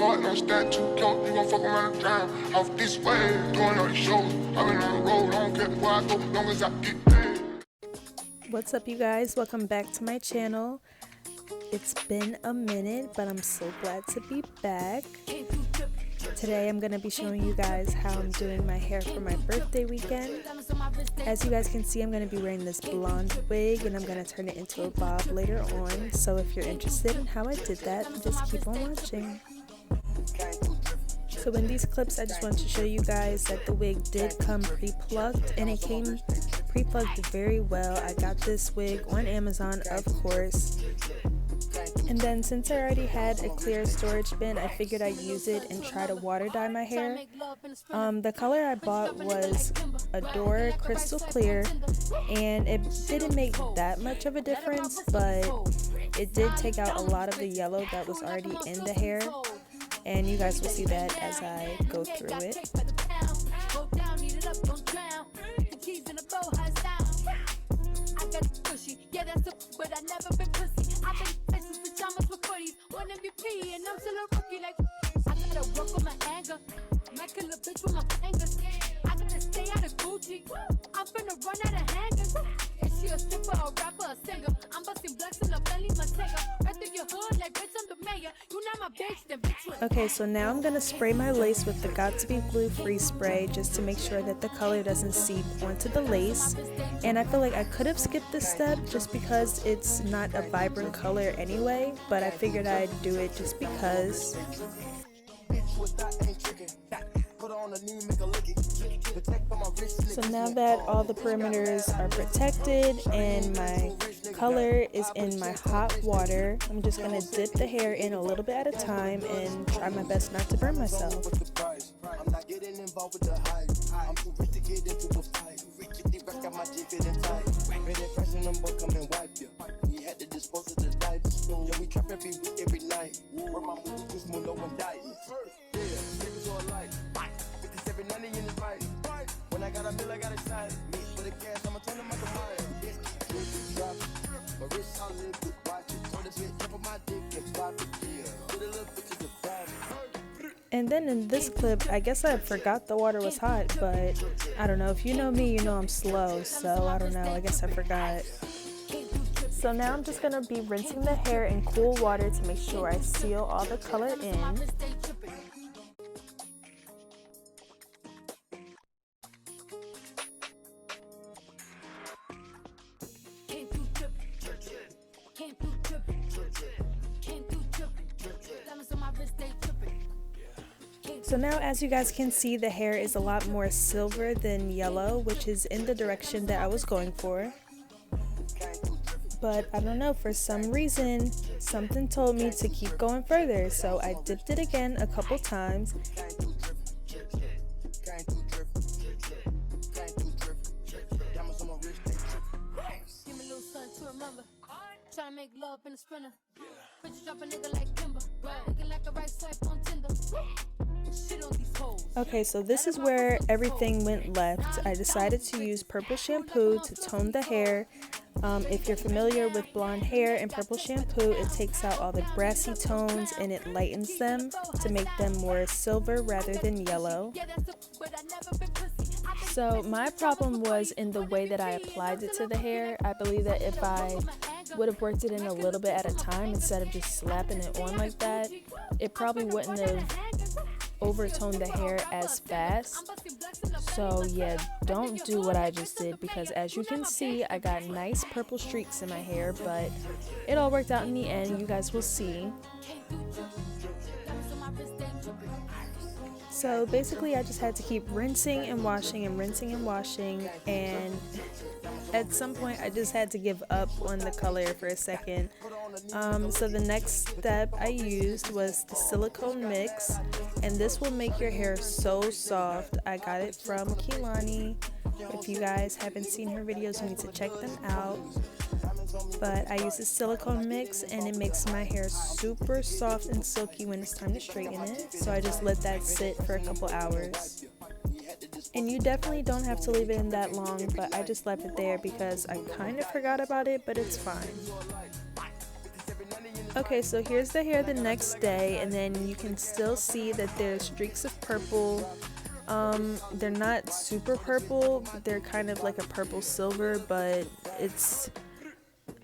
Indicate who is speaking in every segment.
Speaker 1: hard, don't stand too close, you gon' fuck around and drown. Off this way, doing all these shows. I've been on the road, I don't care where I go, long as I get paid.
Speaker 2: What's up, you guys? Welcome back to my channel. It's been a minute, but I'm so glad to be back. Today I'm going to be showing you guys how I'm doing my hair for my birthday weekend. As you guys can see, I'm going to be wearing this blonde wig and I'm going to turn it into a bob later on. So if you're interested in how I did that, just keep on watching. So in these clips, I just want to show you guys that the wig did come pre-plucked, and it came pre-plucked very well. I got this wig on Amazon, of course. And then since I already had a clear storage bin, I figured I'd use it and try to water dye my hair. The color I bought was Adore Crystal Clear, and it didn't make that much of a difference, but it did take out a lot of the yellow that was already in the hair. And you guys will see that as I go through it. Okay, so now I'm going to spray my lace with the Got To Be Blue Freeze Spray just to make sure that the color doesn't seep onto the lace. And I feel like I could have skipped this step just because it's not a vibrant color anyway, but I figured I'd do it just because. So now that all the perimeters are protected and my color is in my hot water, I'm just going to dip the hair in a little bit at a time and try my best not to burn myself. And then in this clip, I guess I forgot the water was hot, but I don't know. If you know me, you know I'm slow, so I don't know. I guess I forgot. So now I'm just going to be rinsing the hair in cool water to make sure I seal all the color in. So now, as you guys can see, the hair is a lot more silver than yellow, which is in the direction that I was going for. But I don't know, for some reason, something told me to keep going further, so I dipped it again a couple times. Okay, so this is where everything went left. I decided to use purple shampoo to tone the hair. If you're familiar with blonde hair and purple shampoo, it takes out all the brassy tones and it lightens them to make them more silver rather than yellow. So my problem was in the way that I applied it to the hair. I believe that if I would have worked it in a little bit at a time instead of just slapping it on like that, it probably wouldn't have overtoned the hair as fast. So yeah, don't do what I just did, because as you can see, I got nice purple streaks in my hair, but it all worked out in the end. You guys will see. So basically I just had to keep rinsing and washing and rinsing and washing, and at some point I just had to give up on the color for a second. So the next step I used was the silicone mix, and this will make your hair so soft. I got it from Kehlani. If you guys haven't seen her videos, you need to check them out. But I use a silicone mix and it makes my hair super soft and silky when it's time to straighten it. So I just let that sit for a couple hours. And you definitely don't have to leave it in that long, but I just left it there because I kind of forgot about it, but it's fine. Okay, so here's the hair the next day, and then you can still see that there's streaks of purple. They're not super purple, they're kind of like a purple silver, but it's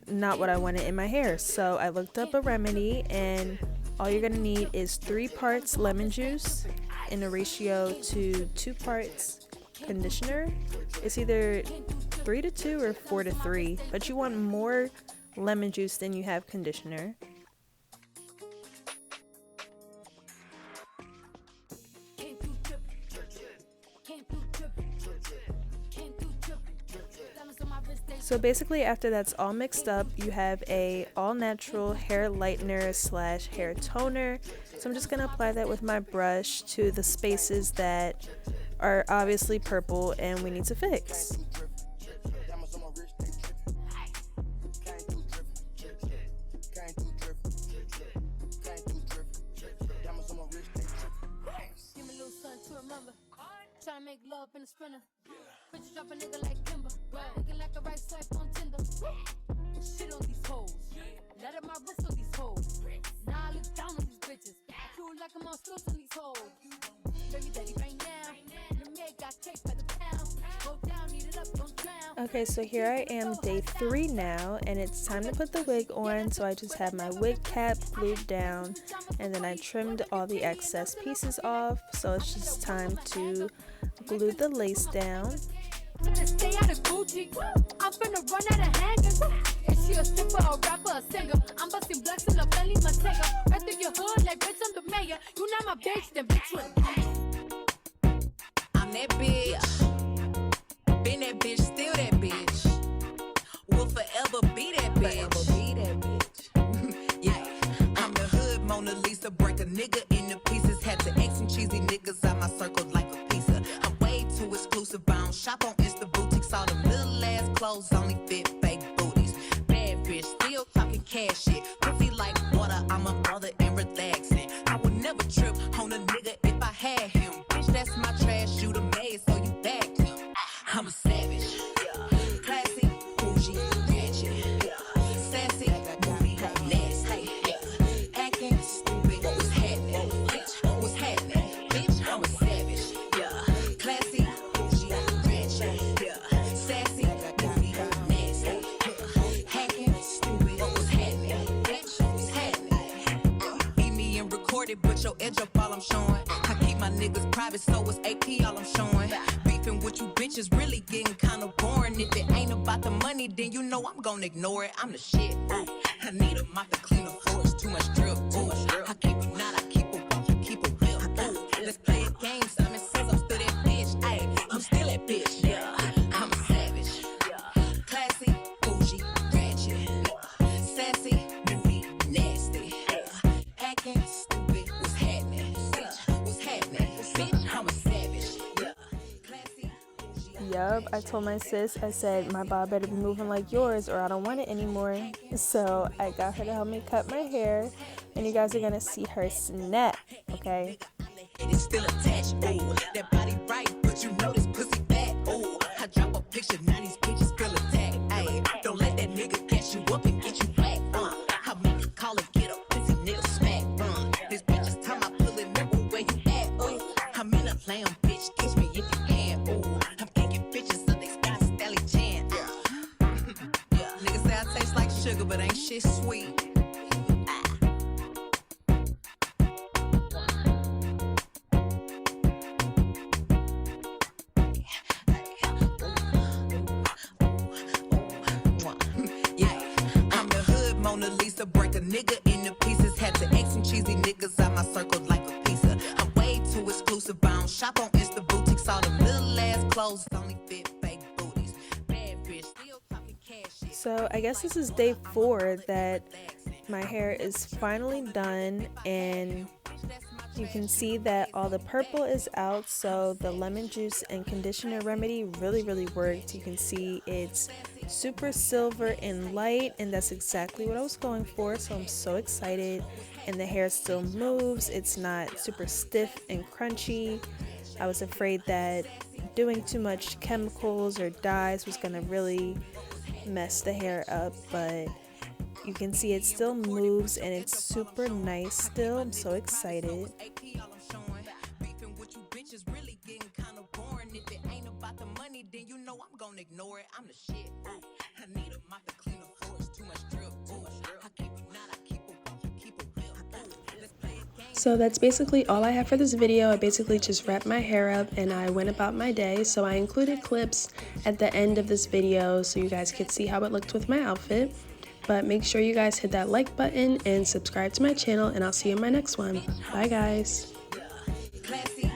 Speaker 2: not what I wanted in my hair. So I looked up a remedy, and all you're gonna need is 3 parts lemon juice in a ratio to 2 parts conditioner. It's either 3 to 2 or 4 to 3, but you want more lemon juice than you have conditioner. So basically, after that's all mixed up, you have a all natural hair lightener slash hair toner. So I'm just gonna apply that with my brush to the spaces that are obviously purple and we need to fix.
Speaker 3: Tryna make love in a sprinter. Bitches drop a nigga like timber. Looking like a right swipe on Tinder. Shit on these hoes. Let up my wrist on these hoes. Now I look down on these bitches. I feel like I'm on stilts on these hoes. Baby daddy right now. The maid got cake by the pound. Go down, eat it up, don't drown.
Speaker 2: Okay, so here I am, day 3 now, and it's time to put the wig on. So I just have my wig cap glued down, and then I trimmed all the excess pieces off. So it's just time to glue the lace down.
Speaker 3: Stay out of Gucci. I'm finna run out of hangers. Is she a stripper, a rapper, a singer? I'm busting blacks in the belly, my Matega. Right through your hood like bitch, I'm the mayor. You not my bitch, then bitch with.
Speaker 4: I'm that bitch. Been that bitch, still that bitch. Will forever be that bitch. Yeah, I'm the hood Mona Lisa. Break a nigga into pieces. Had to X some cheesy niggas out my circle like a pizza. I'm way too exclusive. I don't shop on Insta boutiques. All them little ass clothes only fit fake booties. Bad bitch, still talking cash shit. Pussy like water, I'm a brother and relaxing. I would never trip on a nigga if I had him. Bitch, that's my trash, you the maid, so you bagged him. I'm a savage, classy, bougie, ratchet, sassy, moody, nasty, acting stupid. What's happening, bitch? What's happening, bitch? I'm a savage, classy, bougie, ratchet, sassy, moody, nasty, hacking, stupid. What's happening, bitch? What's happening? Beat me and record it, but your edge up all I'm showing. I keep my niggas private, so it's AP all I'm showing. Beefing with you bitches really getting kinda boring. If it ain't about the money, then you know I'm gonna ignore it. I'm the shit. Ooh. I need a mop to clean the floors. Too much drip. Ooh. I keep a knot, I keep a walk, I keep a whip. Ooh. Let's play a game. Simon says I'm still that bitch. Ayy, I'm still that bitch. Yeah, I'm a savage. Classy, bougie, ratchet, sassy, moody, nasty, acting stupid. What's happening? Bitch, what's happening? Bitch, I'm a savage. Classy, bougie.
Speaker 2: Yup, I told my sis, I said, my bob better be moving like yours or I don't want it anymore. So I got her to help me cut my hair, and you guys are gonna see her snap, okay?
Speaker 4: It's still attached, ooh. That body right, but you know this pussy fat, ooh. I drop a picture, now these bitches feel attacked, ayy. Don't let that nigga catch you up and get you back, I make a call and get a pussy nigga smack, This bitch is time I pull it, nigga, where you at, ooh. I'm in a lamb, bitch, catch me if you can, ooh. I'm kicking bitches up, they Scott Stelly Chan, Niggas say I taste like sugar, but ain't shit sweet. Mona Lisa, break a nigga into pieces. Had to X some cheesy niggas out my circle like a pizza. I'm way too exclusive. I don't shop on Insta boutiques. All them little ass clothes only fit fake booties. Bad bitch, still talking cash shit.
Speaker 2: So I guess this is day 4 that my hair is finally done, and you can see that all the purple is out, so the lemon juice and conditioner remedy really worked. You can see it's super silver and light, and that's exactly what I was going for, so I'm so excited. And the hair still moves, it's not super stiff and crunchy. I was afraid that doing too much chemicals or dyes was gonna really mess the hair up, but you can see it still moves and it's super nice still. I'm so excited. So that's basically all I have for this video. I basically just wrapped my hair up and I went about my day. So I included clips at the end of this video so you guys could see how it looked with my outfit. But make sure you guys hit that like button and subscribe to my channel, and I'll see you in my next one. Bye guys.
Speaker 4: Classy.